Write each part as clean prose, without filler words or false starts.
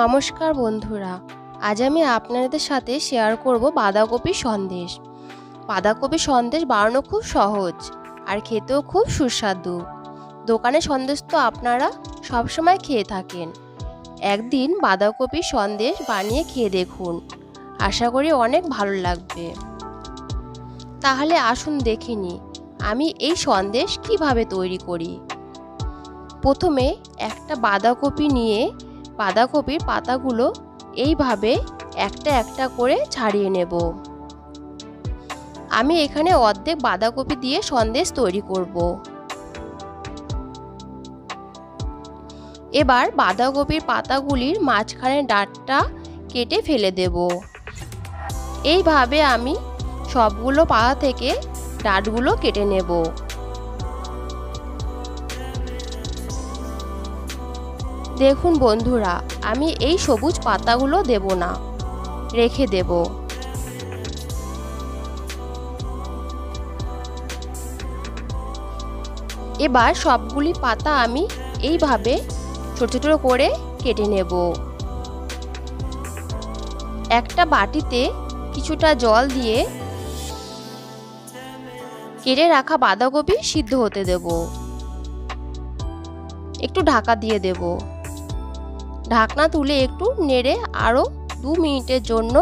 নমস্কার বন্ধুরা, আজ আমি আপনাদের সাথে শেয়ার করব বাঁধাকপির সন্দেশ। বাঁধাকপির সন্দেশ বানানো খুব সহজ আর খেতেও খুব সুস্বাদু। দোকানের সন্দেশ তো আপনারা সবসময় খেয়ে থাকেন। একদিন বাঁধাকপির সন্দেশ বানিয়ে খেয়ে দেখুন, আশা করি অনেক ভালো লাগবে। তাহলে আসুন দেখে নিই আমি এই সন্দেশ কিভাবে তৈরি করি। প্রথমে একটা বাঁধাকপি নিয়ে বাঁধাকপির পাতাগুলো এইভাবে একটা একটা করে ছাড়িয়ে নেব। আমি এখানে অর্ধেক বাঁধাকপি দিয়ে সন্দেশ তৈরি করব। এবার বাঁধাকপির পাতাগুলির মাঝখানে ডাঁটটা কেটে ফেলে দেব। এইভাবে আমি সবগুলো পাতা থেকে ডাঁটগুলো কেটে নেব। দেখুন বন্ধুরা, আমি এই সবুজ পাতাগুলো দেব না, রেখে দেব। এবার সবগুলি পাতা আমি এইভাবে ছোট ছোট করে কেটে নেব। একটা বাটিতে কিছুটা জল দিয়ে কেটে রাখা বাঁধাকপি সিদ্ধ হতে দেব। একটু ঢাকা দিয়ে দেব। ঢাকনা তুলে একটু নেড়ে আরও 2 মিনিটের জন্য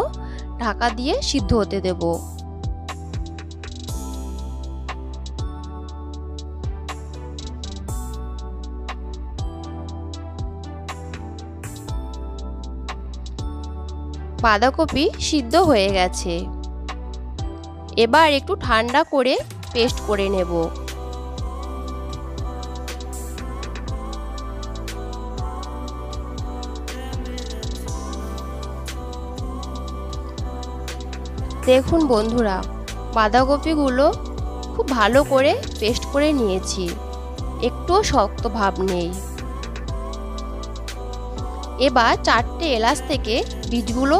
ঢাকা দিয়ে সিদ্ধ হতে দেব। বাঁধাকপি সিদ্ধ হয়ে গেছে। এবার একটু ঠান্ডা করে পেস্ট করে নেব। দেখুন বন্ধুরা, বাঁধাকপিগুলো খুব ভালো করে পেস্ট করে নিয়েছি, একটুও শক্ত ভাব নেই। এবার 4টে এলাচ থেকে বীজগুলো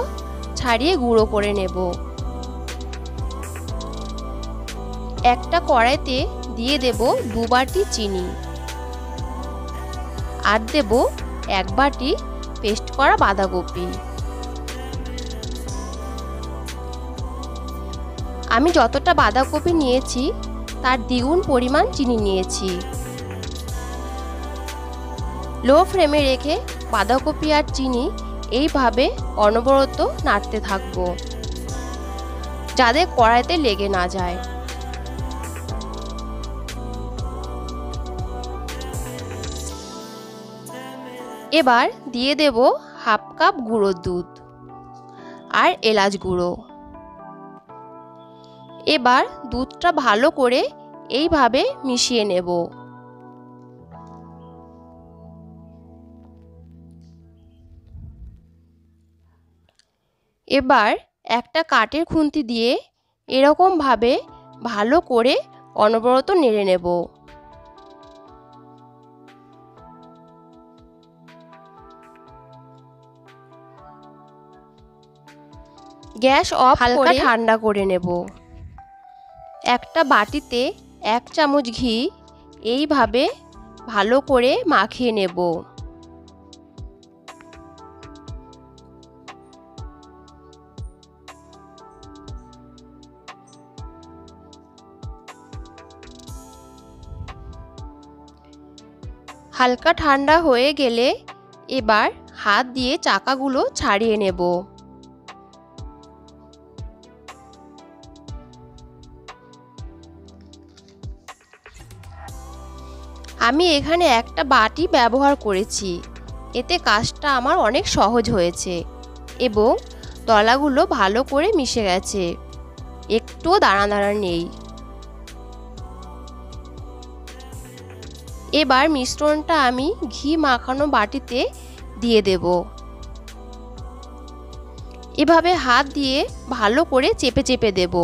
ছাড়িয়ে গুঁড়ো করে নেব। একটা কড়াইতে দিয়ে দেব 2 বাটি চিনি, আর দেব 1 বাটি পেস্ট করা বাঁধাকপি। আমি যতটা বাঁধাকপি নিয়েছি তার দ্বিগুণ পরিমাণ চিনি নিয়েছি। লো ফ্লেমে রেখে বাঁধাকপি আর চিনি এইভাবে অনবরত নাড়তে থাকব, যাতে কড়াইতে লেগে না যায়। এবার দিয়ে দেব 1/2 কাপ গুঁড়ো দুধ আর এলাচ গুঁড়ো। এবার দুধটা ভালো করে এইভাবে মিশিয়ে নেব। এবার একটা কাঠের খুন্তি দিয়ে এরকম ভাবে ভালো করে অনবরত নেড়ে নেব। গ্যাস অফ হালকা ঠান্ডা করে নেব। একটা বাটিতে 1 চামচ ঘি এইভাবে ভালো করে মাখিয়ে নেব। হালকা ঠান্ডা হয়ে গেলে এবার হাত দিয়ে চাকাগুলো ছাড়িয়ে নেব। আমি এখানে একটা বাটি ব্যবহার করেছি, এতে কাজটা আমার অনেক সহজ হয়েছে এবং দলাগুলো ভালো করে মিশে গেছে, একটুও দানা দানা নেই। এবার মিশ্রণটা আমি ঘি মাখানো বাটিতে দিয়ে দেব। এভাবে হাত দিয়ে ভালো করে চেপে চেপে দেব।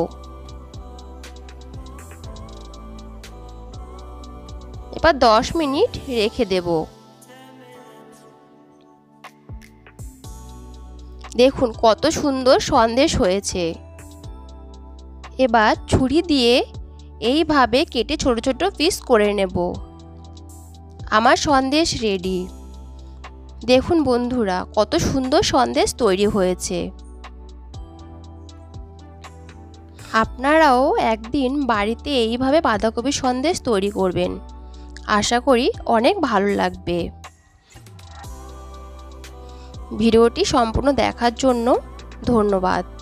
এবার 10 মিনিট রেখে দেব। দেখুন কত সুন্দর সন্দেশ হয়েছে। এবার ছুরি দিয়ে এইভাবে কেটে ছোট ছোট পিস করে নেব। আমার সন্দেশ রেডি। দেখুন বন্ধুরা, কত সুন্দর সন্দেশ তৈরি হয়েছে। আপনারাও একদিন বাড়িতে এইভাবে বাঁধাকপির সন্দেশ তৈরি করবেন। আশা করি অনেক ভালো লাগবে। ভিডিওটি সম্পূর্ণ দেখার জন্য ধন্যবাদ।